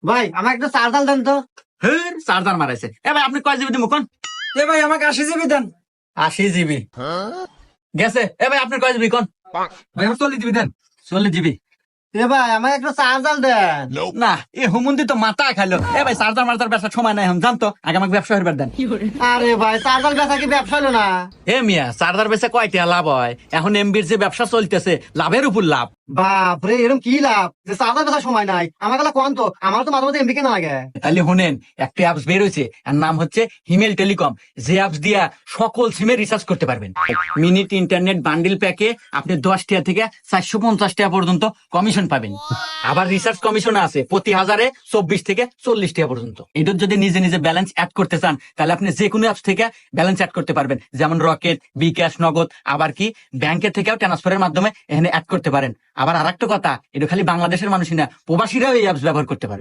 ভাই আমার একটা চার্জার দেন তো। হের চার্জার মারাইছে। এ ভাই আপনি কয় জিবি দিমু কোন? এ ভাই আমাকে 80 জিবি দেন। 80 জিবি গেছে। এ ভাই আপনি কয় জিবি কোন? ভাই আমার 40 জিবি দেন। 40 জিবি। এ ভাই আমাকে একটা চার্জার দেন। না এ হুমুন্দি তো মাথা খাইলো। এ ভাই চার্জার মার্জার ব্যবসার সময় নাই এখন জানতো, আগে আমাকে ব্যবসা হইবার দেন। আরে ভাই চার্জার বেচা কি ব্যবসা হলো না? এ মিয়া চার্জার বেচে কয়টা লাভ হয়? এখন এমবির যে ব্যবসা চলতেছে লাভের উপর লাভ। বাপরে এরকম কি লাভ যে চার্জার বেচার সময় নাই? আমার কাছে কোন তো, আমার তো মাঝে মাঝে এমবি কেনা লাগে। তাহলে শুনেন, একটা অ্যাপস বের হয়েছে, এর নাম হচ্ছে হিমেল টেলিকম। যে অ্যাপস দিয়া সকল সিমে রিচার্জ করতে পারবেন। মিনিট ইন্টারনেট বান্ডিল প্যাকে আপনি 10 টাকা থেকে 450 টাকা পর্যন্ত কমিশন পাবেন। আবার রিচার্জ কমিশন আছে প্রতি হাজারে 24 থেকে 40 টাকা পর্যন্ত। এটার যদি নিজে নিজে ব্যালেন্স অ্যাড করতে চান তাহলে আপনি যে কোনো অ্যাপস থেকে ব্যালেন্স অ্যাড করতে পারবেন, যেমন রকেট, বিকাশ, নগদ, আবার কি ব্যাংকের থেকেও ট্রান্সফারের মাধ্যমে এখানে অ্যাড করতে পারেন। আবার আরেকটা কথা, এটা খালি বাংলাদেশের মানুষই না, প্রবাসীরাও এই অ্যাপস ব্যবহার করতে পারবে।